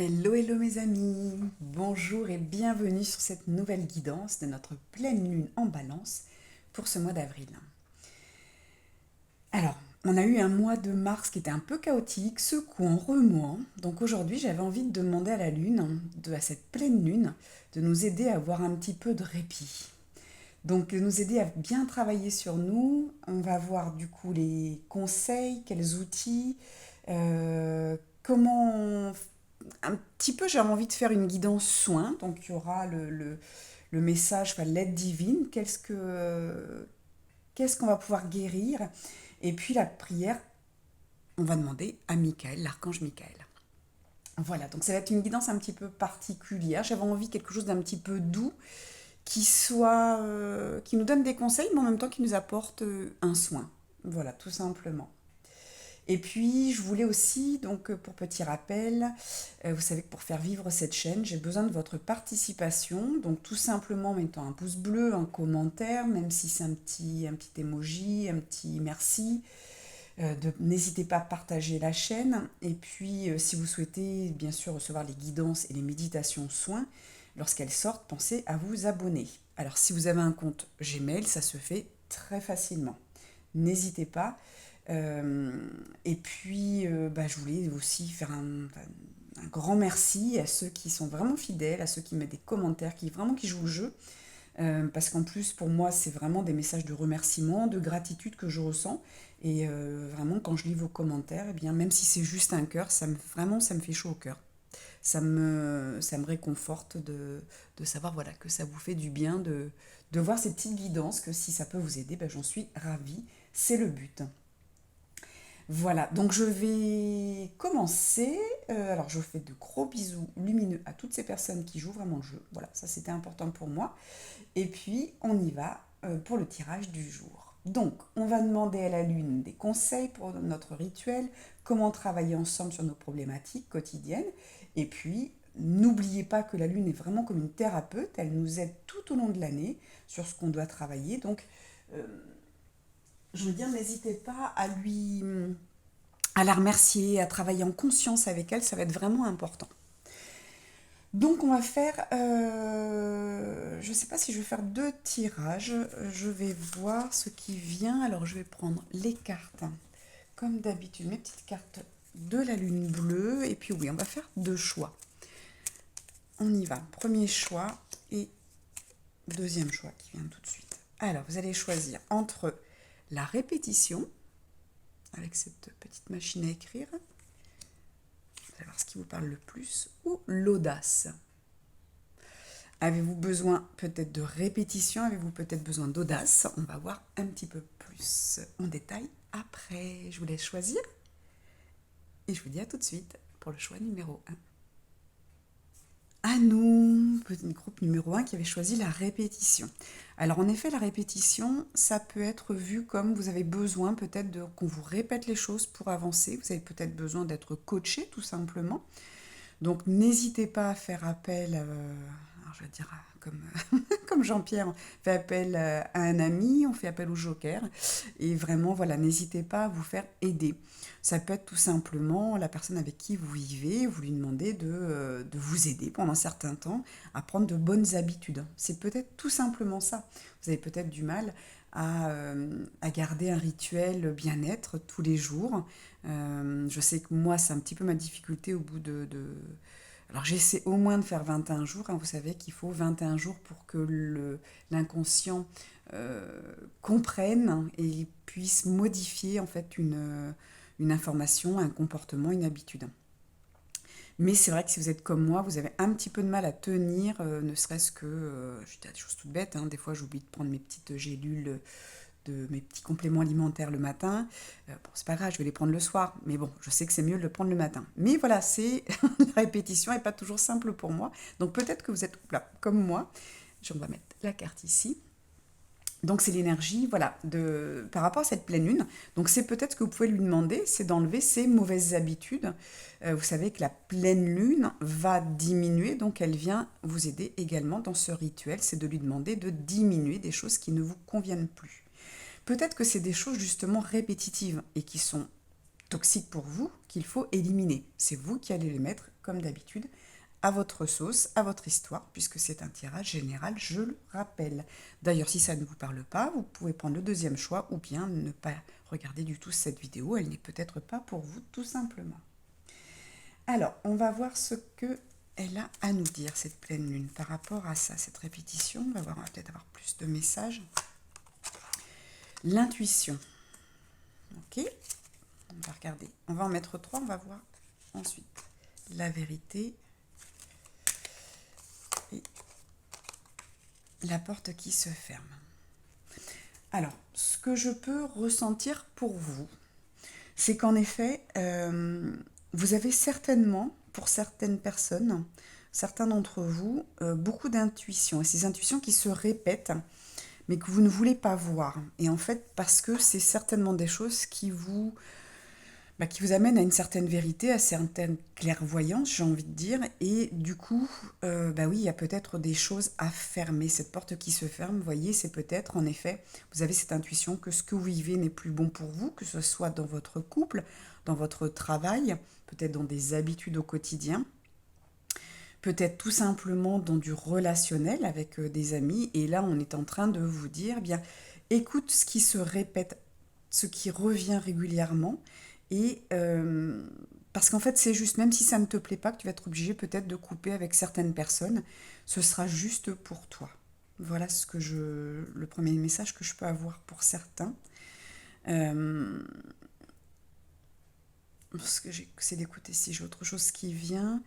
Hello, hello mes amis, bonjour et bienvenue sur cette nouvelle guidance de notre pleine lune en balance pour ce mois d'avril. Alors, on a eu un mois de mars qui était un peu chaotique, secouant, remuant, donc aujourd'hui j'avais envie de demander à la lune, à cette pleine lune, de nous aider à avoir un petit peu de répit. Donc, de nous aider à bien travailler sur nous, on va voir du coup les conseils, quels outils, comment un petit peu, j'avais envie de faire une guidance soin. Donc, il y aura le message, enfin, l'aide divine. Qu'est-ce qu'on va pouvoir guérir? Et puis, la prière, on va demander à Michael, l'archange Michael. Voilà, donc ça va être une guidance un petit peu particulière. J'avais envie de quelque chose d'un petit peu doux, qui nous donne des conseils, mais en même temps qui nous apporte un soin. Voilà, tout simplement. Et puis, je voulais aussi, donc pour petit rappel, vous savez que pour faire vivre cette chaîne, j'ai besoin de votre participation. Donc tout simplement en mettant un pouce bleu, un commentaire, même si c'est un petit emoji, un petit merci. N'hésitez pas à partager la chaîne. Et puis, si vous souhaitez bien sûr recevoir les guidances et les méditations soins, lorsqu'elles sortent, pensez à vous abonner. Alors si vous avez un compte Gmail, ça se fait très facilement. N'hésitez pas. Euh, et puis, je voulais aussi faire un grand merci à ceux qui sont vraiment fidèles, à ceux qui mettent des commentaires, qui jouent le jeu. Parce qu'en plus, pour moi, c'est vraiment des messages de remerciement, de gratitude que je ressens. Et vraiment, quand je lis vos commentaires, eh bien, même si c'est juste un cœur, vraiment, ça me fait chaud au cœur. Ça me réconforte de savoir voilà, que ça vous fait du bien de voir ces petites guidances, que si ça peut vous aider, j'en suis ravie. C'est le but. Voilà, donc je vais commencer. Alors je fais de gros bisous lumineux à toutes ces personnes qui jouent vraiment le jeu. Voilà, ça c'était important pour moi. Et puis on y va pour le tirage du jour. Donc on va demander à la Lune des conseils pour notre rituel, comment travailler ensemble sur nos problématiques quotidiennes. Et puis n'oubliez pas que la Lune est vraiment comme une thérapeute, elle nous aide tout au long de l'année sur ce qu'on doit travailler. Donc euh, je veux dire, n'hésitez pas à la remercier, à travailler en conscience avec elle, ça va être vraiment important. Donc on va faire, je ne sais pas si je vais faire deux tirages, je vais voir ce qui vient. Alors je vais prendre les cartes, comme d'habitude, mes petites cartes de la lune bleue. Et puis oui, on va faire deux choix. On y va, premier choix et deuxième choix qui vient tout de suite. Alors vous allez choisir entre la répétition, avec cette petite machine à écrire, savoir ce qui vous parle le plus, ou l'audace. Avez-vous besoin peut-être de répétition? Avez-vous peut-être besoin d'audace? On va voir un petit peu plus en détail après. Je vous laisse choisir et je vous dis à tout de suite pour le choix numéro un. À nous, petit groupe numéro un qui avait choisi la répétition. Alors en effet, la répétition, ça peut être vu comme vous avez besoin peut-être qu'on vous répète les choses pour avancer. Vous avez peut-être besoin d'être coaché tout simplement. Donc n'hésitez pas à faire appel, alors je vais dire comme, comme Jean-Pierre, on fait appel à un ami, on fait appel au joker. Et vraiment, voilà, n'hésitez pas à vous faire aider. Ça peut être tout simplement la personne avec qui vous vivez, vous lui demandez de vous aider pendant un certain temps à prendre de bonnes habitudes. C'est peut-être tout simplement ça. Vous avez peut-être du mal à garder un rituel bien-être tous les jours. Je sais que moi, c'est un petit peu ma difficulté au bout Alors j'essaie au moins de faire 21 jours. Hein. Vous savez qu'il faut 21 jours pour que l'inconscient comprenne et puisse modifier en fait une information, un comportement, une habitude. Mais c'est vrai que si vous êtes comme moi, vous avez un petit peu de mal à tenir, ne serait-ce que, je dis des choses toutes bêtes, hein, des fois j'oublie de prendre mes petites gélules de mes petits compléments alimentaires le matin. Bon, c'est pas grave, je vais les prendre le soir, mais bon, je sais que c'est mieux de le prendre le matin. Mais voilà, c'est la répétition n'est pas toujours simple pour moi. Donc peut-être que vous êtes là, comme moi. On va mettre la carte ici. Donc c'est l'énergie, voilà, par rapport à cette pleine lune. Donc c'est peut-être ce que vous pouvez lui demander, c'est d'enlever ses mauvaises habitudes. Vous savez que la pleine lune va diminuer, donc elle vient vous aider également dans ce rituel, c'est de lui demander de diminuer des choses qui ne vous conviennent plus. Peut-être que c'est des choses justement répétitives et qui sont toxiques pour vous qu'il faut éliminer. C'est vous qui allez les mettre, comme d'habitude, à votre sauce, à votre histoire, puisque c'est un tirage général, je le rappelle. D'ailleurs, si ça ne vous parle pas, vous pouvez prendre le deuxième choix ou bien ne pas regarder du tout cette vidéo, elle n'est peut-être pas pour vous, tout simplement. Alors, on va voir ce que elle a à nous dire, cette pleine lune, par rapport à ça, cette répétition. On va peut-être avoir plus de messages. L'intuition. Ok, on va regarder. On va en mettre 3, on va voir ensuite la vérité. Et la porte qui se ferme. Alors, ce que je peux ressentir pour vous, c'est qu'en effet, vous avez certainement, pour certaines personnes, certains d'entre vous, beaucoup d'intuitions. Et ces intuitions qui se répètent, mais que vous ne voulez pas voir. Et en fait, parce que c'est certainement des choses qui vous amène à une certaine vérité, à certaine clairvoyance, j'ai envie de dire. Et du coup, oui, il y a peut-être des choses à fermer. Cette porte qui se ferme, vous voyez, c'est peut-être, en effet, vous avez cette intuition que ce que vous vivez n'est plus bon pour vous, que ce soit dans votre couple, dans votre travail, peut-être dans des habitudes au quotidien, peut-être tout simplement dans du relationnel avec des amis. Et là, on est en train de vous dire, eh bien, écoute ce qui se répète, ce qui revient régulièrement. Et parce qu'en fait, c'est juste, même si ça ne te plaît pas, que tu vas être obligé peut-être de couper avec certaines personnes, ce sera juste pour toi. Voilà le premier message que je peux avoir pour certains. Ce que j'essaie d'écouter si j'ai autre chose qui vient.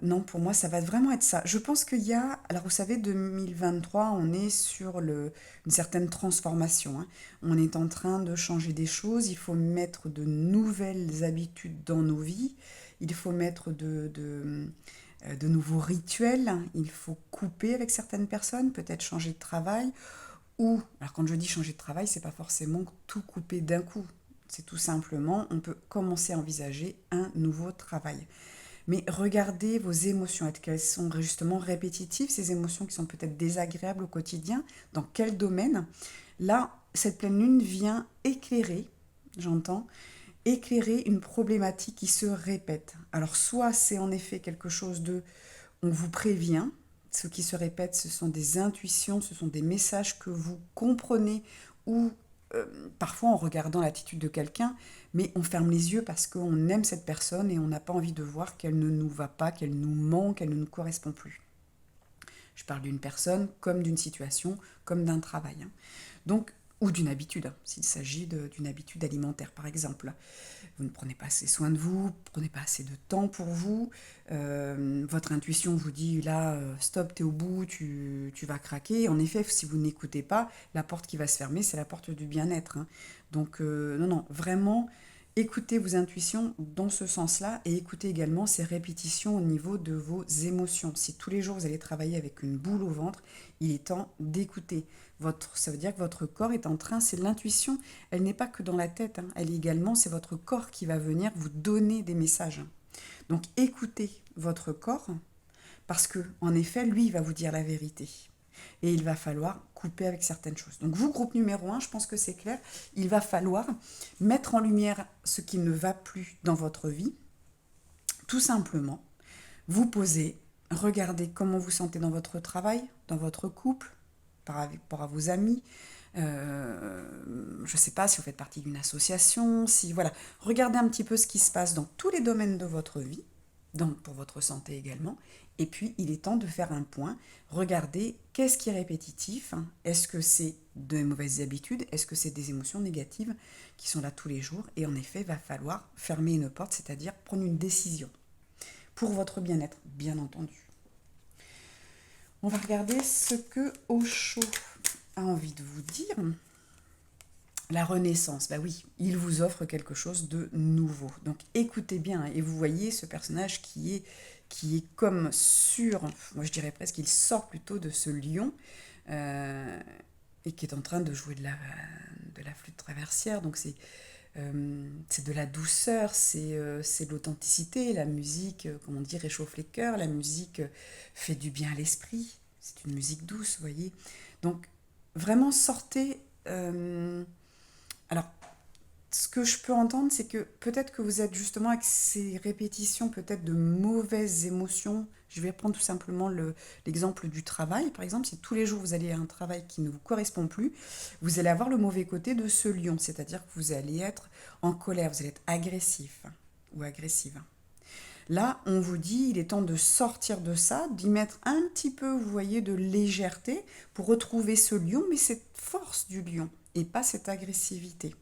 Non, pour moi, ça va vraiment être ça. Je pense qu'il y a, alors vous savez, 2023, on est sur une certaine transformation, hein. On est en train de changer des choses, il faut mettre de nouvelles habitudes dans nos vies, il faut mettre de nouveaux rituels, il faut couper avec certaines personnes, peut-être changer de travail, ou, alors quand je dis changer de travail, c'est pas forcément tout couper d'un coup, c'est tout simplement, on peut commencer à envisager un nouveau travail. Mais regardez vos émotions, est-ce qu'elles sont justement répétitives, ces émotions qui sont peut-être désagréables au quotidien, dans quel domaine? Là, cette pleine lune vient éclairer, j'entends, éclairer une problématique qui se répète. Alors soit c'est en effet quelque chose on vous prévient, ce qui se répète, ce sont des intuitions, ce sont des messages que vous comprenez ou parfois en regardant l'attitude de quelqu'un, mais on ferme les yeux parce qu'on aime cette personne et on n'a pas envie de voir qu'elle ne nous va pas, qu'elle nous manque, qu'elle ne nous correspond plus. Je parle d'une personne comme d'une situation, comme d'un travail, hein. Donc, ou d'une habitude, hein, s'il s'agit d'une habitude alimentaire par exemple. Vous ne prenez pas assez soin de vous, prenez pas assez de temps pour vous, votre intuition vous dit là, stop, t'es au bout, tu vas craquer. En effet, si vous n'écoutez pas, la porte qui va se fermer, c'est la porte du bien-être, hein. Donc non, vraiment, écoutez vos intuitions dans ce sens-là et écoutez également ces répétitions au niveau de vos émotions. Si tous les jours vous allez travailler avec une boule au ventre, il est temps d'écouter. Ça veut dire que votre corps est en train, c'est l'intuition, elle n'est pas que dans la tête, hein, elle est également, c'est votre corps qui va venir vous donner des messages. Donc écoutez votre corps, parce que en effet, lui, il va vous dire la vérité. Et il va falloir couper avec certaines choses. Donc vous, groupe numéro 1, je pense que c'est clair, il va falloir mettre en lumière ce qui ne va plus dans votre vie, tout simplement, vous poser, regardez comment vous sentez dans votre travail, dans votre couple, par rapport à vos amis. Je ne sais pas si vous faites partie d'une association, si voilà, regardez un petit peu ce qui se passe dans tous les domaines de votre vie, pour votre santé également. Et puis, il est temps de faire un point. Regardez qu'est-ce qui est répétitif. Est-ce que c'est de mauvaises habitudes? Est-ce que c'est des émotions négatives qui sont là tous les jours? Et en effet, il va falloir fermer une porte, c'est-à-dire prendre une décision pour votre bien-être, bien entendu. On va regarder ce que Osho a envie de vous dire. La renaissance, bah oui, il vous offre quelque chose de nouveau. Donc écoutez bien, et vous voyez ce personnage qui est comme sur, moi je dirais presque qu'il sort plutôt de ce lion, et qui est en train de jouer de la flûte traversière. Donc c'est de la douceur, c'est de l'authenticité. La musique, comme on dit, réchauffe les cœurs. La musique fait du bien à l'esprit. C'est une musique douce, vous voyez. Donc, vraiment, sortez... alors, ce que je peux entendre, c'est que peut-être que vous êtes justement avec ces répétitions, peut-être de mauvaises émotions. Je vais prendre tout simplement l'exemple du travail. Par exemple, si tous les jours vous allez à un travail qui ne vous correspond plus, vous allez avoir le mauvais côté de ce lion, c'est-à-dire que vous allez être en colère, vous allez être agressif ou agressive. Là, on vous dit, il est temps de sortir de ça, d'y mettre un petit peu, vous voyez, de légèreté pour retrouver ce lion, mais cette force du lion et pas cette agressivité.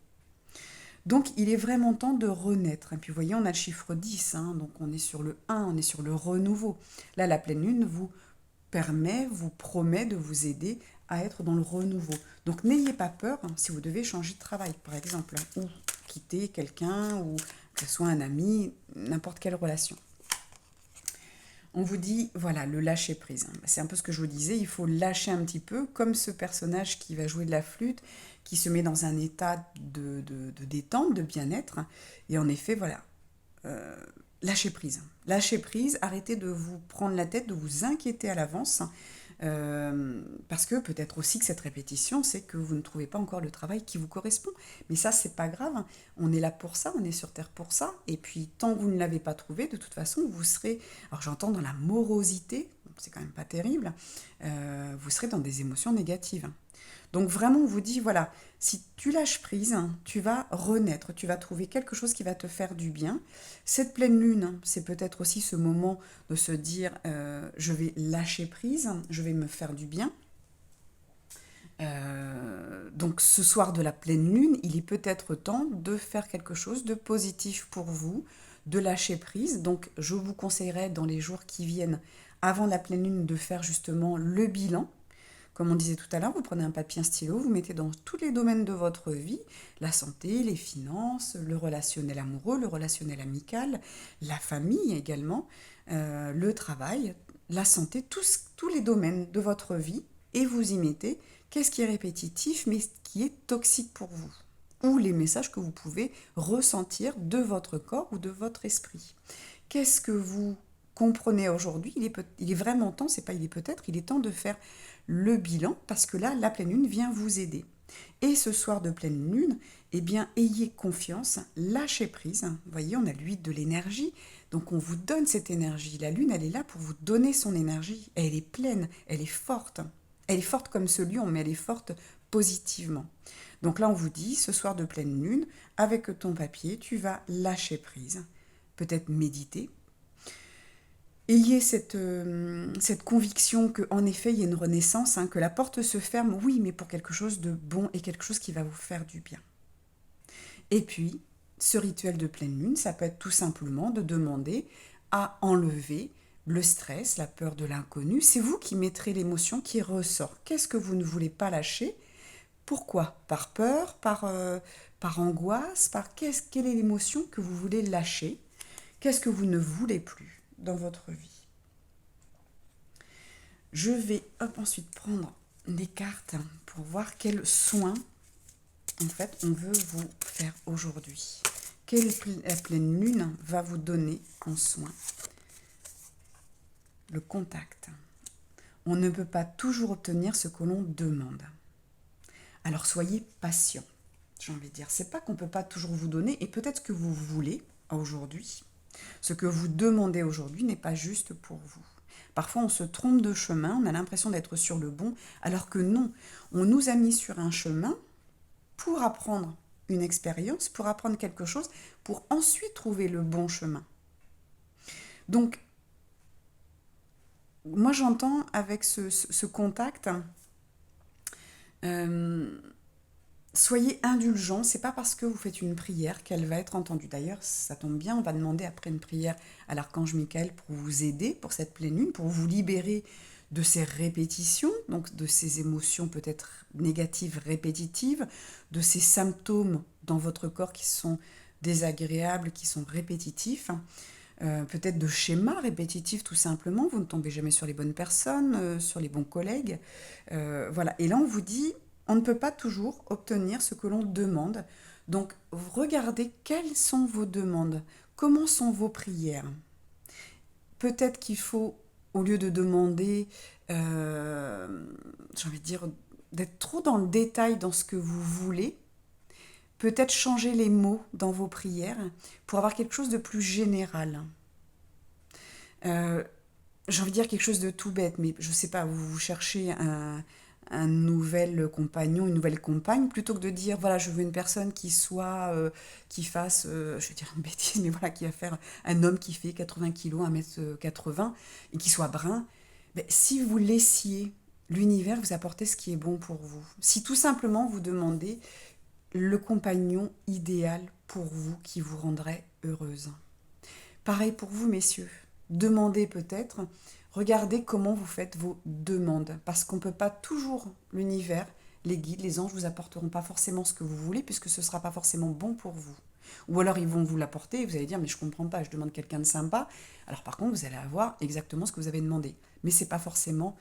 Donc, il est vraiment temps de renaître. Et puis, vous voyez, on a le chiffre 10, hein, donc on est sur le 1, on est sur le renouveau. Là, la pleine lune vous permet, vous promet de vous aider à être dans le renouveau. Donc, n'ayez pas peur si vous devez changer de travail, par exemple, ou quitter quelqu'un, ou que ce soit un ami, n'importe quelle relation. On vous dit, voilà, le lâcher prise. C'est un peu ce que je vous disais, il faut lâcher un petit peu, comme ce personnage qui va jouer de la flûte, qui se met dans un état de détente, de bien-être. Et en effet, voilà, lâcher prise. Lâcher prise, arrêtez de vous prendre la tête, de vous inquiéter à l'avance. Parce que peut-être aussi que cette répétition, c'est que vous ne trouvez pas encore le travail qui vous correspond. Mais ça, c'est pas grave. On est là pour ça, on est sur Terre pour ça. Et puis, tant que vous ne l'avez pas trouvé, de toute façon, vous serez... Alors, j'entends dans la morosité, c'est quand même pas terrible, vous serez dans des émotions négatives. Donc vraiment, on vous dit, voilà, si tu lâches prise, tu vas renaître, tu vas trouver quelque chose qui va te faire du bien. Cette pleine lune, c'est peut-être aussi ce moment de se dire, je vais lâcher prise, je vais me faire du bien. Donc ce soir de la pleine lune, il est peut-être temps de faire quelque chose de positif pour vous, de lâcher prise. Donc je vous conseillerais dans les jours qui viennent, avant la pleine lune, de faire justement le bilan. Comme on disait tout à l'heure, vous prenez un papier, un stylo, vous mettez dans tous les domaines de votre vie, la santé, les finances, le relationnel amoureux, le relationnel amical, la famille également, le travail, la santé, tous les domaines de votre vie, et vous y mettez qu'est-ce qui est répétitif mais qui est toxique pour vous, ou les messages que vous pouvez ressentir de votre corps ou de votre esprit. Qu'est-ce que vous comprenez aujourd'hui? Il est vraiment temps, c'est pas il est peut-être, il est temps de faire le bilan, parce que là, la pleine lune vient vous aider. Et ce soir de pleine lune, eh bien, ayez confiance, lâchez prise. Vous voyez, on a l'huile de l'énergie, donc on vous donne cette énergie. La lune, elle est là pour vous donner son énergie. Elle est pleine, elle est forte. Elle est forte comme ce lion, mais elle est forte positivement. Donc là, on vous dit, ce soir de pleine lune, avec ton papier, tu vas lâcher prise. Peut-être méditer, ayez cette conviction qu'en effet, il y a une renaissance, hein, que la porte se ferme, oui, mais pour quelque chose de bon et quelque chose qui va vous faire du bien. Et puis, ce rituel de pleine lune, ça peut être tout simplement de demander à enlever le stress, la peur de l'inconnu. C'est vous qui mettrez l'émotion qui ressort. Qu'est-ce que vous ne voulez pas lâcher? Pourquoi? Par peur, par angoisse, quelle est l'émotion que vous voulez lâcher? Qu'est-ce que vous ne voulez plus dans votre vie? Je vais ensuite prendre des cartes pour voir quels soins en fait on veut vous faire aujourd'hui. Quelle la pleine lune va vous donner en soin? Le contact. On ne peut pas toujours obtenir ce que l'on demande. Alors soyez patient. J'ai envie de dire, c'est pas qu'on ne peut pas toujours vous donner, et peut-être que vous voulez aujourd'hui. Ce que vous demandez aujourd'hui n'est pas juste pour vous. Parfois, on se trompe de chemin, on a l'impression d'être sur le bon, alors que non, on nous a mis sur un chemin pour apprendre une expérience, pour apprendre quelque chose, pour ensuite trouver le bon chemin. Donc, moi j'entends avec ce contact, soyez indulgents, c'est pas parce que vous faites une prière qu'elle va être entendue. D'ailleurs, ça tombe bien, on va demander après une prière à l'archange Michael pour vous aider pour cette pleine lune, pour vous libérer de ces répétitions, donc de ces émotions peut-être négatives répétitives, de ces symptômes dans votre corps qui sont désagréables, qui sont répétitifs, peut-être de schémas répétitifs tout simplement, vous ne tombez jamais sur les bonnes personnes, sur les bons collègues, voilà. Et là on vous dit, on ne peut pas toujours obtenir ce que l'on demande, donc regardez quelles sont vos demandes, comment sont vos prières. Peut-être qu'il faut, au lieu de demander, j'ai envie de dire, d'être trop dans le détail dans ce que vous voulez, peut-être changer les mots dans vos prières pour avoir quelque chose de plus général. J'ai envie de dire quelque chose de tout bête, mais je sais pas, vous cherchez un nouvel compagnon, une nouvelle compagne, plutôt que de dire, voilà, je veux une personne qui soit, qui fasse, je vais dire une bêtise, mais voilà, qui va faire un homme qui fait 80 kilos, 1m80, et qui soit brun. Mais si vous laissiez l'univers vous apporter ce qui est bon pour vous, si tout simplement vous demandez le compagnon idéal pour vous qui vous rendrait heureuse. Pareil pour vous, messieurs. Demandez peut-être, regardez comment vous faites vos demandes. Parce qu'on ne peut pas toujours, l'univers, les guides, les anges vous apporteront pas forcément ce que vous voulez, puisque ce ne sera pas forcément bon pour vous. Ou alors ils vont vous l'apporter et vous allez dire, mais je ne comprends pas, je demande quelqu'un de sympa. Alors par contre, vous allez avoir exactement ce que vous avez demandé. Mais ce n'est pas forcément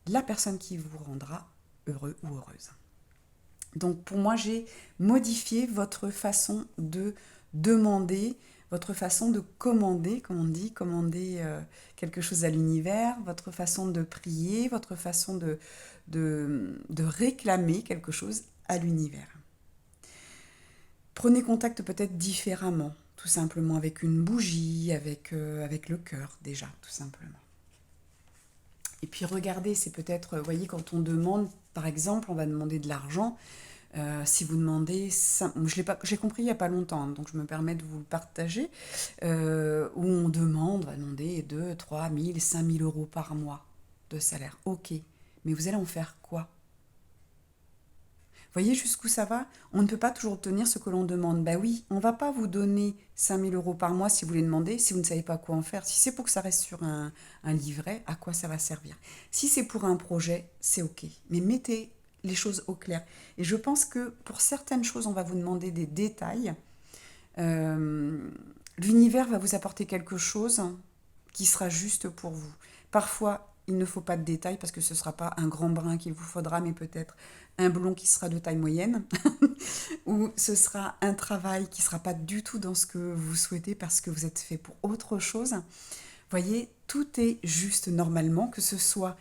la personne qui vous rendra heureux ou heureuse. Donc pour moi, j'ai modifié votre façon de demander, votre façon de commander, comme on dit, commander quelque chose à l'univers, votre façon de prier, votre façon de réclamer quelque chose à l'univers. Prenez contact peut-être différemment, tout simplement avec une bougie, avec le cœur déjà, tout simplement. Et puis regardez, c'est peut-être, vous voyez, quand on demande, par exemple, on va demander de l'argent. Si vous demandez, j'ai compris il n'y a pas longtemps, donc je me permets de vous le partager, où on va demander 2, 3 000, 5 000 euros par mois de salaire. Ok, mais vous allez en faire quoi? Voyez jusqu'où ça va? On ne peut pas toujours obtenir ce que l'on demande. Ben oui, on ne va pas vous donner 5 000 euros par mois si vous les demandez, si vous ne savez pas quoi en faire. Si c'est pour que ça reste sur un livret, à quoi ça va servir? Si c'est pour un projet, c'est ok. Mais mettez les choses au clair. Et je pense que pour certaines choses, on va vous demander des détails. L'univers va vous apporter quelque chose qui sera juste pour vous. Parfois, il ne faut pas de détails parce que ce ne sera pas un grand brin qu'il vous faudra, mais peut-être un blond qui sera de taille moyenne, ou ce sera un travail qui ne sera pas du tout dans ce que vous souhaitez parce que vous êtes fait pour autre chose. Voyez, tout est juste normalement, que ce soit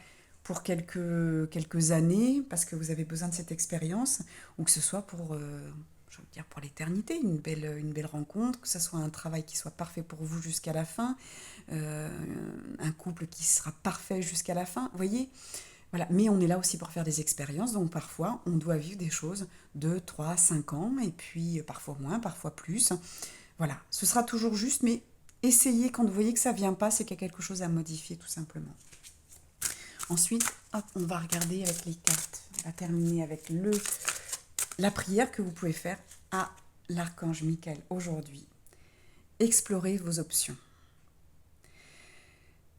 pour quelques années, parce que vous avez besoin de cette expérience, ou que ce soit pour, je veux dire, pour l'éternité, une belle rencontre, que ce soit un travail qui soit parfait pour vous jusqu'à la fin, un couple qui sera parfait jusqu'à la fin. Vous voyez, voilà. Mais on est là aussi pour faire des expériences, donc parfois on doit vivre des choses de 3, 5 ans, et puis parfois moins, parfois plus. Voilà, ce sera toujours juste, mais essayez, quand vous voyez que ça ne vient pas, c'est qu'il y a quelque chose à modifier tout simplement. Ensuite, hop, on va regarder avec les cartes. On va terminer avec la prière que vous pouvez faire à l'archange Michael aujourd'hui. Explorez vos options.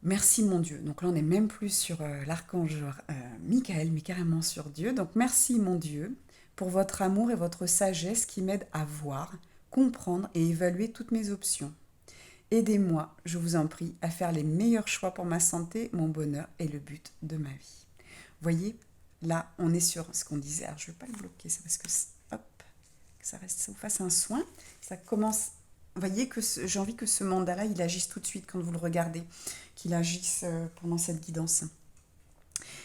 Merci mon Dieu. Donc là, on n'est même plus sur l'archange Michael, mais carrément sur Dieu. Donc merci mon Dieu pour votre amour et votre sagesse qui m'aident à voir, comprendre et évaluer toutes mes options. Aidez-moi, je vous en prie, à faire les meilleurs choix pour ma santé, mon bonheur et le but de ma vie. Voyez, là, on est sur ce qu'on disait. Alors, je ne vais pas le bloquer, c'est parce que, hop, que ça vous fasse un soin. Ça commence. Voyez que j'ai envie que ce mandala, il agisse tout de suite quand vous le regardez, qu'il agisse pendant cette guidance.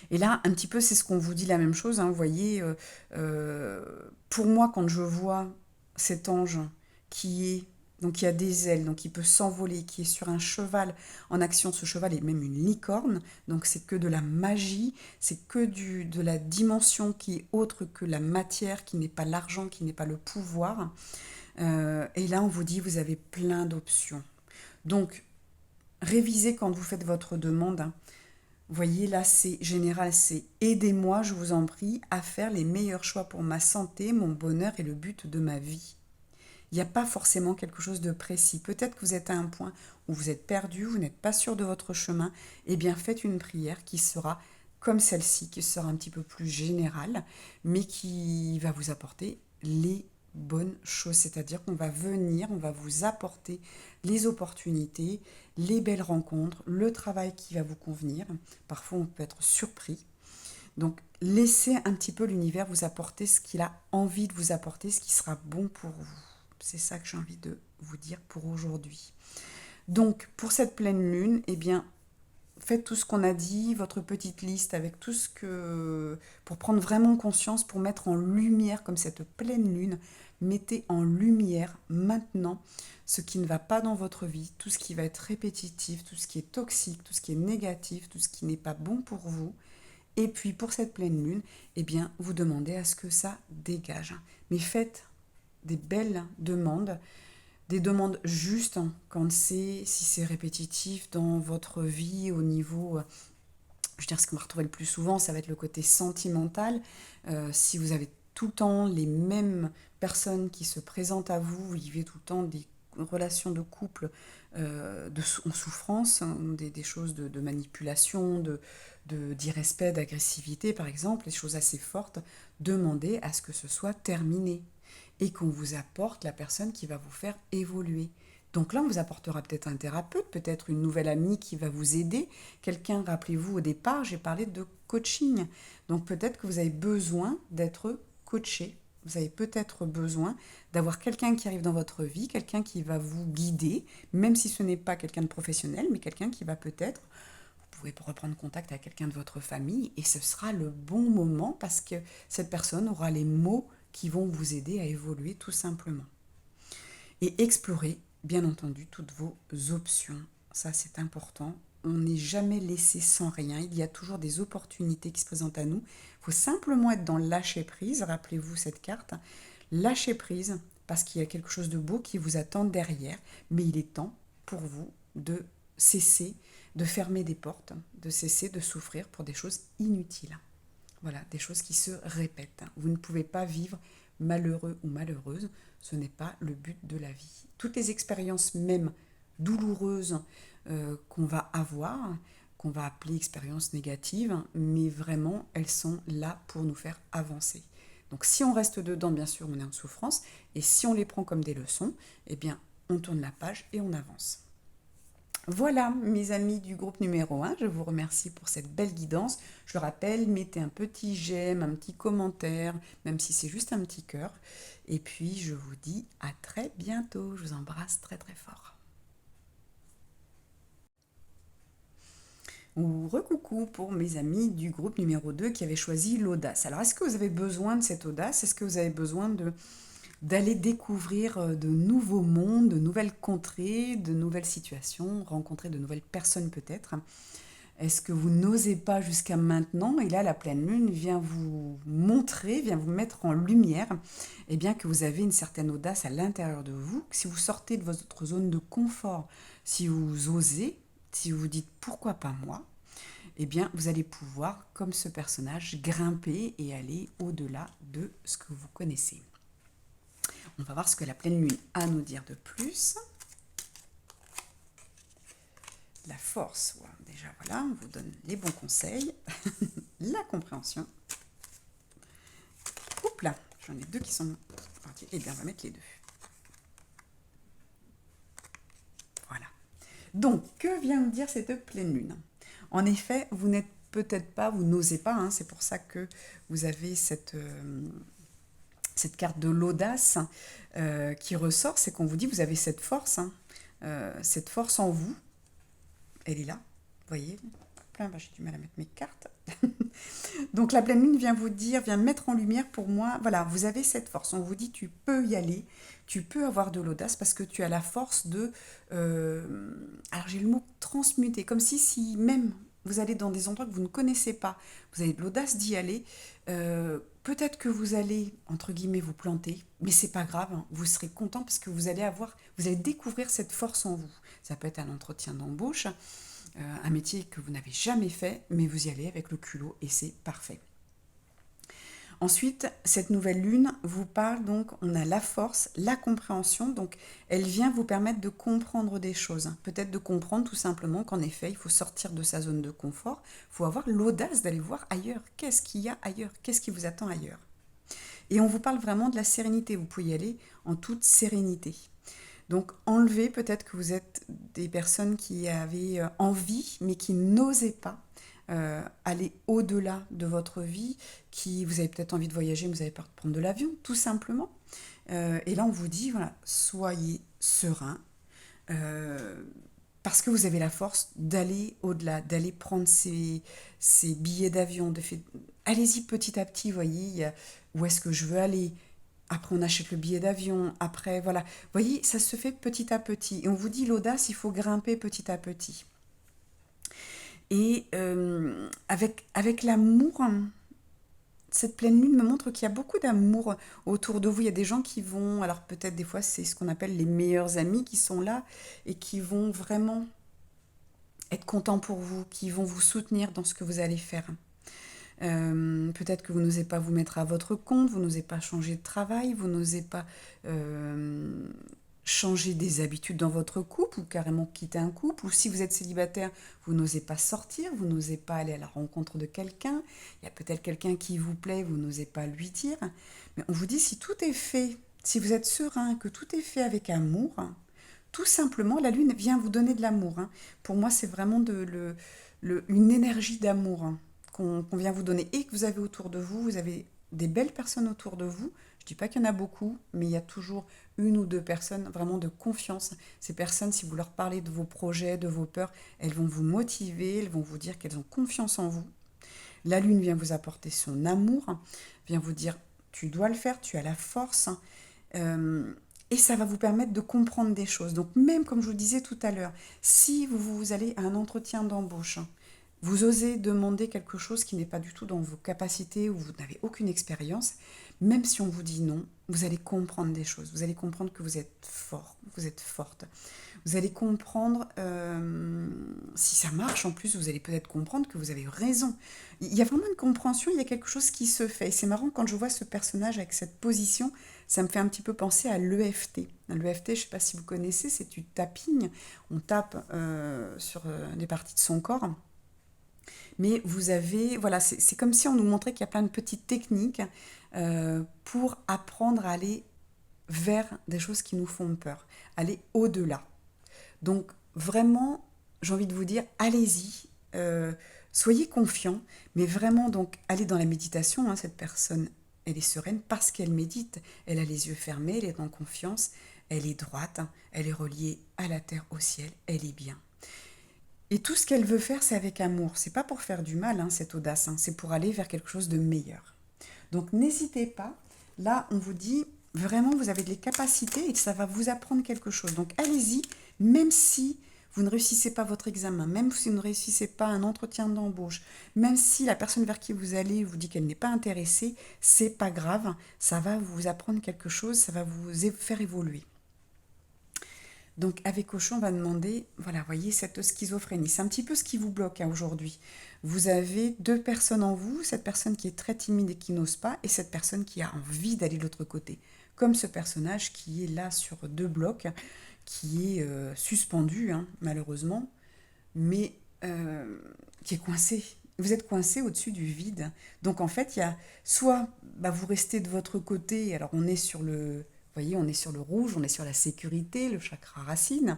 Et là, un petit peu, c'est ce qu'on vous dit la même chose. Hein, vous voyez, pour moi, quand je vois cet ange qui a des ailes, donc qui peut s'envoler, qui est sur un cheval en action, ce cheval est même une licorne, donc c'est que de la magie, c'est que de la dimension qui est autre que la matière, qui n'est pas l'argent, qui n'est pas le pouvoir. Et là, on vous dit, vous avez plein d'options. Donc, révisez quand vous faites votre demande. Hein. Vous voyez, là, c'est général, c'est aidez-moi, je vous en prie, à faire les meilleurs choix pour ma santé, mon bonheur et le but de ma vie. Il n'y a pas forcément quelque chose de précis. Peut-être que vous êtes à un point où vous êtes perdu, vous n'êtes pas sûr de votre chemin. Eh bien, faites une prière qui sera comme celle-ci, qui sera un petit peu plus générale, mais qui va vous apporter les bonnes choses. C'est-à-dire qu'on va venir, on va vous apporter les opportunités, les belles rencontres, le travail qui va vous convenir. Parfois, on peut être surpris. Donc, laissez un petit peu l'univers vous apporter ce qu'il a envie de vous apporter, ce qui sera bon pour vous. C'est ça que j'ai envie de vous dire pour aujourd'hui. Donc, pour cette pleine lune, eh bien, faites tout ce qu'on a dit, votre petite liste avec tout ce que... pour prendre vraiment conscience, pour mettre en lumière comme cette pleine lune, Mettez en lumière maintenant ce qui ne va pas dans votre vie, tout ce qui va être répétitif, tout ce qui est toxique, tout ce qui est négatif, tout ce qui n'est pas bon pour vous. Et puis pour cette pleine lune, eh bien, vous demandez à ce que ça dégage. Mais faites des belles demandes, des demandes justes quand si c'est répétitif dans votre vie au niveau, je veux dire, ce qu'on va retrouver le plus souvent, ça va être le côté sentimental. Si vous avez tout le temps les mêmes personnes qui se présentent à vous, vous vivez tout le temps des relations de couple en souffrance, des choses de manipulation, d'irrespect, d'agressivité par exemple, des choses assez fortes, demandez à ce que ce soit terminé et qu'on vous apporte la personne qui va vous faire évoluer. Donc là, on vous apportera peut-être un thérapeute, peut-être une nouvelle amie qui va vous aider, quelqu'un, rappelez-vous, au départ, j'ai parlé de coaching. Donc peut-être que vous avez besoin d'être coaché. Vous avez peut-être besoin d'avoir quelqu'un qui arrive dans votre vie, quelqu'un qui va vous guider, même si ce n'est pas quelqu'un de professionnel, mais quelqu'un qui va peut-être, vous pouvez reprendre contact avec quelqu'un de votre famille et ce sera le bon moment parce que cette personne aura les mots qui vont vous aider à évoluer tout simplement. Et explorez, bien entendu, toutes vos options. Ça, c'est important. On n'est jamais laissé sans rien. Il y a toujours des opportunités qui se présentent à nous. Il faut simplement être dans le lâcher prise. Rappelez-vous cette carte. Lâcher prise parce qu'il y a quelque chose de beau qui vous attend derrière. Mais il est temps pour vous de cesser de fermer des portes, de cesser de souffrir pour des choses inutiles. Voilà, des choses qui se répètent. Vous ne pouvez pas vivre malheureux ou malheureuse. Ce n'est pas le but de la vie. Toutes les expériences, même douloureuses, qu'on va avoir, qu'on va appeler expériences négatives, mais vraiment, elles sont là pour nous faire avancer. Donc si on reste dedans, bien sûr, on est en souffrance, et si on les prend comme des leçons, eh bien, on tourne la page et on avance. Voilà, mes amis du groupe numéro 1, je vous remercie pour cette belle guidance. Je le rappelle, mettez un petit j'aime, un petit commentaire, même si c'est juste un petit cœur. Et puis, je vous dis à très bientôt. Je vous embrasse très très fort. Ou recoucou pour mes amis du groupe numéro 2 qui avaient choisi l'audace. Alors, est-ce que vous avez besoin de cette audace? Est-ce que vous avez besoin d'aller découvrir de nouveaux mondes, de nouvelles contrées, de nouvelles situations, rencontrer de nouvelles personnes peut-être? Est-ce que vous n'osez pas jusqu'à maintenant? Et là, la pleine lune vient vous montrer, vient vous mettre en lumière, eh bien, que vous avez une certaine audace à l'intérieur de vous, que si vous sortez de votre zone de confort, si vous osez, si vous vous dites pourquoi pas moi, eh bien, vous allez pouvoir, comme ce personnage, grimper et aller au-delà de ce que vous connaissez. On va voir ce que la pleine lune a à nous dire de plus. La force, voilà, déjà voilà, on vous donne les bons conseils, la compréhension. Oups là, j'en ai deux qui sont partis, et bien on va mettre les deux. Voilà. Donc, que vient nous dire cette pleine lune? En effet, vous n'êtes peut-être pas, vous n'osez pas, hein, c'est pour ça que vous avez cette carte de l'audace qui ressort, c'est qu'on vous dit vous avez cette force en vous, elle est là, vous voyez, j'ai du mal à mettre mes cartes. Donc la pleine lune vient vous dire, vient mettre en lumière pour moi, voilà, vous avez cette force, on vous dit tu peux y aller, tu peux avoir de l'audace parce que tu as la force de, alors j'ai le mot transmuter, comme si même vous allez dans des endroits que vous ne connaissez pas, vous avez de l'audace d'y aller, peut-être que vous allez, entre guillemets, vous planter, mais c'est pas grave, hein, vous serez content parce que vous allez découvrir cette force en vous. Ça peut être un entretien d'embauche, un métier que vous n'avez jamais fait, mais vous y allez avec le culot et c'est parfait. Ensuite, cette nouvelle lune vous parle donc, on a la force, la compréhension, donc elle vient vous permettre de comprendre des choses. Peut-être de comprendre tout simplement qu'en effet, il faut sortir de sa zone de confort, il faut avoir l'audace d'aller voir ailleurs. Qu'est-ce qu'il y a ailleurs? Qu'est-ce qui vous attend ailleurs? Et on vous parle vraiment de la sérénité, vous pouvez y aller en toute sérénité. Donc enlevez peut-être que vous êtes des personnes qui avaient envie mais qui n'osaient pas aller au-delà de votre vie, qui vous avez peut-être envie de voyager mais vous avez peur de prendre de l'avion, tout simplement. Et là on vous dit, voilà, soyez serein, parce que vous avez la force d'aller au-delà, d'aller prendre ces billets d'avion, allez-y petit à petit, voyez, où est-ce que je veux aller, après on achète le billet d'avion, après voilà. Vous voyez, ça se fait petit à petit. Et on vous dit l'audace, il faut grimper petit à petit. Et avec l'amour, cette pleine lune me montre qu'il y a beaucoup d'amour autour de vous. Il y a des gens qui vont, alors peut-être des fois c'est ce qu'on appelle les meilleurs amis qui sont là et qui vont vraiment être contents pour vous, qui vont vous soutenir dans ce que vous allez faire. Peut-être que vous n'osez pas vous mettre à votre compte, vous n'osez pas changer de travail, vous n'osez pas changer des habitudes dans votre couple ou carrément quitter un couple. Ou si vous êtes célibataire, vous n'osez pas sortir, vous n'osez pas aller à la rencontre de quelqu'un. Il y a peut-être quelqu'un qui vous plaît, vous n'osez pas lui dire. Mais on vous dit si tout est fait, si vous êtes serein, que tout est fait avec amour, tout simplement, la lune vient vous donner de l'amour. Pour moi, c'est vraiment une énergie d'amour qu'on vient vous donner et que vous avez autour de vous. Vous avez des belles personnes autour de vous. Je ne dis pas qu'il y en a beaucoup, mais il y a toujours une ou deux personnes vraiment de confiance. Ces personnes, si vous leur parlez de vos projets, de vos peurs, elles vont vous motiver, elles vont vous dire qu'elles ont confiance en vous. La lune vient vous apporter son amour, vient vous dire tu dois le faire, tu as la force. Et ça va vous permettre de comprendre des choses. Donc même comme je vous disais tout à l'heure, si vous allez à un entretien d'embauche, vous osez demander quelque chose qui n'est pas du tout dans vos capacités ou vous n'avez aucune expérience, même si on vous dit non, vous allez comprendre des choses. Vous allez comprendre que vous êtes fort, vous êtes forte. Vous allez comprendre, si ça marche en plus, vous allez peut-être comprendre que vous avez raison. Il y a vraiment une compréhension, il y a quelque chose qui se fait. Et c'est marrant quand je vois ce personnage avec cette position, ça me fait un petit peu penser à l'EFT. L'EFT, je ne sais pas si vous connaissez, c'est du tapping. On tape sur des parties de son corps. Mais vous avez, voilà, c'est comme si on nous montrait qu'il y a plein de petites techniques pour apprendre à aller vers des choses qui nous font peur, aller au-delà. Donc vraiment, j'ai envie de vous dire, allez-y, soyez confiants, mais vraiment donc allez dans la méditation. Cette personne, elle est sereine parce qu'elle médite, elle a les yeux fermés, elle est en confiance, elle est droite, elle est reliée à la terre, au ciel, elle est bien. Et tout ce qu'elle veut faire, c'est avec amour. C'est pas pour faire du mal, cette audace, c'est pour aller vers quelque chose de meilleur. Donc n'hésitez pas. Là, on vous dit vraiment, vous avez des capacités et ça va vous apprendre quelque chose. Donc allez-y, même si vous ne réussissez pas votre examen, même si vous ne réussissez pas un entretien d'embauche, même si la personne vers qui vous allez vous dit qu'elle n'est pas intéressée, c'est pas grave. Ça va vous apprendre quelque chose, ça va vous faire évoluer. Donc avec Auchan, on va demander, voilà, voyez cette schizophrénie. C'est un petit peu ce qui vous bloque aujourd'hui. Vous avez deux personnes en vous, cette personne qui est très timide et qui n'ose pas, et cette personne qui a envie d'aller de l'autre côté. Comme ce personnage qui est là sur deux blocs, qui est suspendu, malheureusement, mais qui est coincé. Vous êtes coincé au-dessus du vide. Donc en fait, il y a soit vous restez de votre côté, alors on est sur le... Vous voyez, on est sur le rouge, on est sur la sécurité, le chakra racine.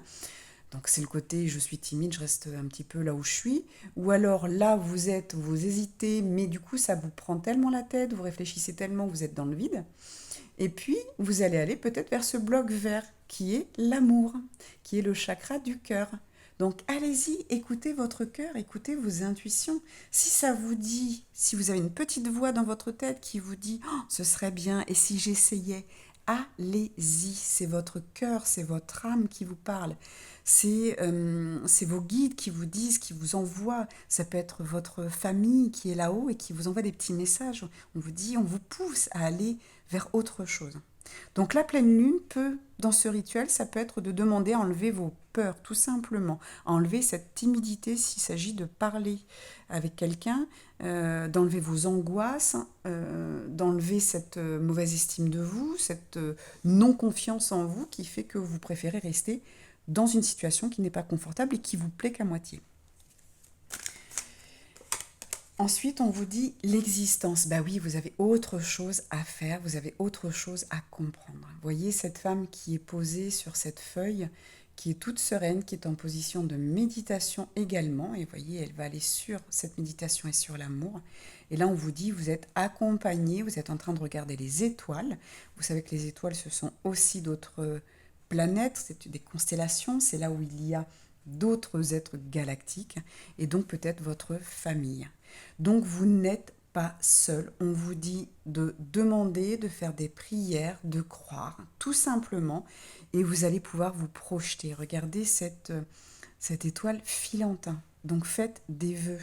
Donc c'est le côté je suis timide, je reste un petit peu là où je suis. Ou alors là, vous hésitez, mais du coup ça vous prend tellement la tête, vous réfléchissez tellement, vous êtes dans le vide. Et puis vous allez aller peut-être vers ce bloc vert qui est l'amour, qui est le chakra du cœur. Donc allez-y, écoutez votre cœur, écoutez vos intuitions. Si ça vous dit, si vous avez une petite voix dans votre tête qui vous dit oh, ce serait bien, et si j'essayais, allez-y, c'est votre cœur, c'est votre âme qui vous parle. C'est vos guides qui vous disent, qui vous envoient. Ça peut être votre famille qui est là-haut et qui vous envoie des petits messages. On vous dit, on vous pousse à aller vers autre chose. Donc la pleine lune peut, dans ce rituel, ça peut être de demander à enlever vos peurs, tout simplement. À enlever cette timidité s'il s'agit de parler avec quelqu'un, d'enlever vos angoisses, d'enlever cette mauvaise estime de vous, cette non-confiance en vous qui fait que vous préférez rester dans une situation qui n'est pas confortable et qui vous plaît qu'à moitié. Ensuite, on vous dit l'existence. Bah oui, vous avez autre chose à faire, vous avez autre chose à comprendre. Vous voyez cette femme qui est posée sur cette feuille, qui est toute sereine, qui est en position de méditation également. Et vous voyez, elle va aller sur cette méditation et sur l'amour. Et là, on vous dit, vous êtes accompagné, vous êtes en train de regarder les étoiles. Vous savez que les étoiles, ce sont aussi d'autres planètes, c'est des constellations, c'est là où il y a d'autres êtres galactiques, et donc peut-être votre famille. Donc vous n'êtes pas seul. On vous dit de demander, de faire des prières, de croire, tout simplement. Et vous allez pouvoir vous projeter. Regardez cette étoile filante. Donc faites des vœux.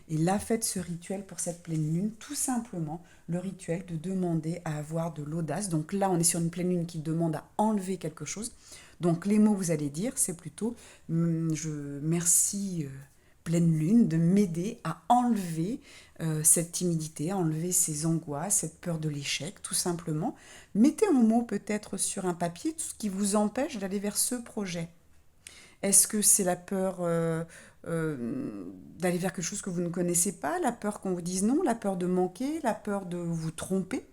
Et là, faites ce rituel pour cette pleine lune, tout simplement le rituel de demander à avoir de l'audace. Donc là, on est sur une pleine lune qui demande à enlever quelque chose. Donc les mots que vous allez dire, c'est plutôt je merci pleine lune de m'aider à enlever cette timidité, à enlever ces angoisses, cette peur de l'échec, tout simplement. Mettez un mot peut-être sur un papier, tout ce qui vous empêche d'aller vers ce projet. Est-ce que c'est la peur d'aller vers quelque chose que vous ne connaissez pas, la peur qu'on vous dise non, la peur de manquer, la peur de vous tromper?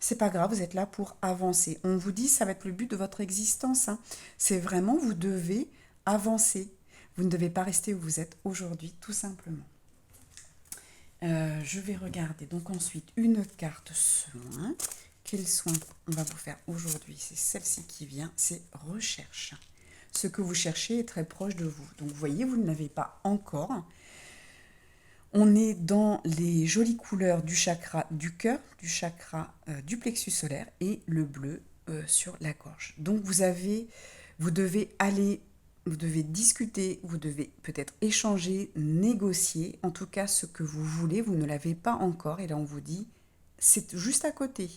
C'est pas grave, vous êtes là pour avancer. On vous dit, ça va être le but de votre existence, hein. C'est vraiment, vous devez avancer. Vous ne devez pas rester où vous êtes aujourd'hui, tout simplement. Je vais regarder donc ensuite une carte soin. Quel soin on va vous faire aujourd'hui? C'est celle-ci qui vient, c'est recherche. Ce que vous cherchez est très proche de vous. Donc vous voyez, vous ne l'avez pas encore. On est dans les jolies couleurs du chakra du cœur, du chakra du plexus solaire et le bleu sur la gorge. Donc vous devez aller, vous devez discuter, vous devez peut-être échanger, négocier, en tout cas ce que vous voulez, vous ne l'avez pas encore. Et là on vous dit, c'est juste à côté.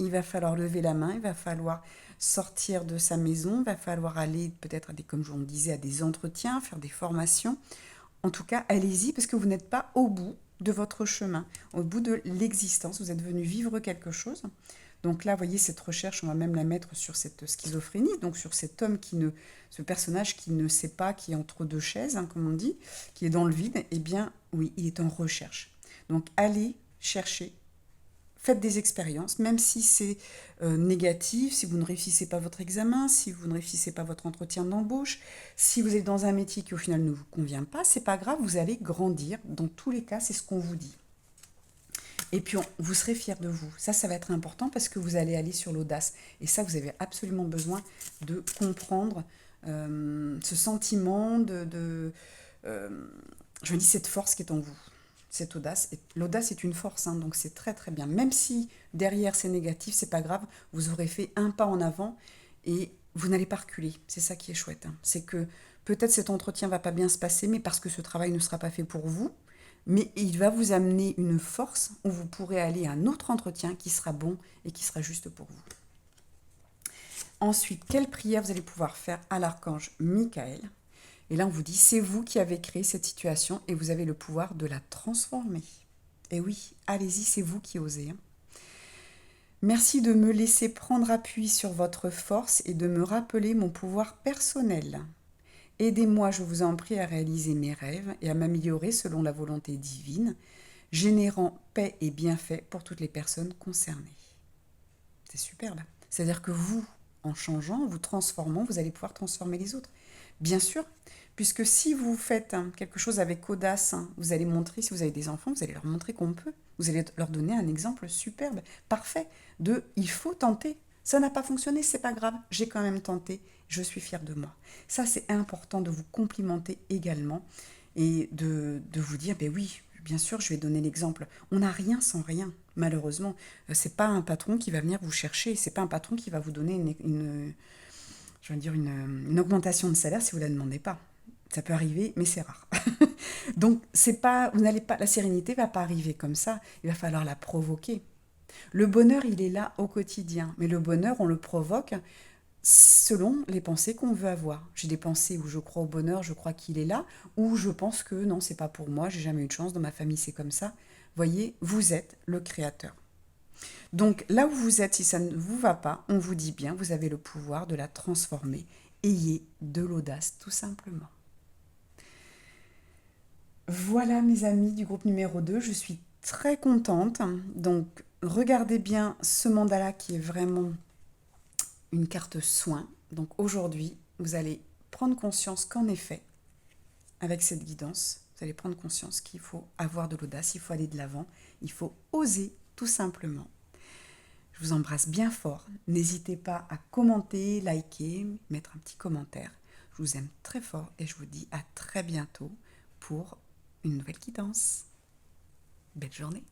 Il va falloir lever la main, il va falloir sortir de sa maison, il va falloir aller peut-être, comme on disait, à des entretiens, faire des formations. En tout cas, allez-y parce que vous n'êtes pas au bout de votre chemin, au bout de l'existence. Vous êtes venu vivre quelque chose. Donc là, vous voyez, cette recherche, on va même la mettre sur cette schizophrénie, donc sur cet homme ce personnage qui ne sait pas, qui est entre deux chaises, hein, comme on dit, qui est dans le vide. Eh bien, oui, il est en recherche. Donc allez chercher. Faites des expériences, même si c'est négatif, si vous ne réussissez pas votre examen, si vous ne réussissez pas votre entretien d'embauche, si vous êtes dans un métier qui au final ne vous convient pas, c'est pas grave, vous allez grandir. Dans tous les cas, c'est ce qu'on vous dit. Et puis, vous serez fiers de vous. Ça va être important parce que vous allez aller sur l'audace. Et ça, vous avez absolument besoin de comprendre ce sentiment je me dis, cette force qui est en vous. Cette audace. L'audace est une force, hein, donc c'est très très bien. Même si derrière c'est négatif, c'est pas grave, vous aurez fait un pas en avant et vous n'allez pas reculer. C'est ça qui est chouette, hein. C'est que peut-être cet entretien va pas bien se passer, mais parce que ce travail ne sera pas fait pour vous, mais il va vous amener une force où vous pourrez aller à un autre entretien qui sera bon et qui sera juste pour vous. Ensuite, quelle prière vous allez pouvoir faire à l'archange Michael? Et là, on vous dit, c'est vous qui avez créé cette situation et vous avez le pouvoir de la transformer. Et oui, allez-y, c'est vous qui osez, hein. Merci de me laisser prendre appui sur votre force et de me rappeler mon pouvoir personnel. Aidez-moi, je vous en prie, à réaliser mes rêves et à m'améliorer selon la volonté divine, générant paix et bienfait pour toutes les personnes concernées. C'est super là. C'est-à-dire que vous, en changeant, vous transformant, vous allez pouvoir transformer les autres. Bien sûr, puisque si vous faites quelque chose avec audace, vous allez montrer, si vous avez des enfants, vous allez leur montrer qu'on peut. Vous allez leur donner un exemple superbe, parfait, de il faut tenter. Ça n'a pas fonctionné, c'est pas grave, j'ai quand même tenté, je suis fière de moi. Ça, c'est important de vous complimenter également et de vous dire, ben oui, bien sûr, je vais donner l'exemple. On n'a rien sans rien, malheureusement. C'est pas un patron qui va venir vous chercher, c'est pas un patron qui va vous donner une augmentation de salaire si vous ne la demandez pas. Ça peut arriver, mais c'est rare. Donc, vous n'allez pas, la sérénité ne va pas arriver comme ça. Il va falloir la provoquer. Le bonheur, il est là au quotidien. Mais le bonheur, on le provoque selon les pensées qu'on veut avoir. J'ai des pensées où je crois au bonheur, je crois qu'il est là, ou je pense que non, c'est pas pour moi, j'ai jamais eu de chance, dans ma famille c'est comme ça. Voyez, vous êtes le créateur. Donc là où vous êtes, si ça ne vous va pas, on vous dit bien, vous avez le pouvoir de la transformer. Ayez de l'audace, tout simplement. Voilà mes amis du groupe numéro 2, je suis très contente. Donc regardez bien ce mandala qui est vraiment une carte soin. Donc aujourd'hui, vous allez prendre conscience qu'en effet, avec cette guidance, vous allez prendre conscience qu'il faut avoir de l'audace, il faut aller de l'avant, il faut oser tout simplement. Je vous embrasse bien fort. N'hésitez pas à commenter, liker, mettre un petit commentaire. Je vous aime très fort et je vous dis à très bientôt pour une nouvelle guidance. Belle journée.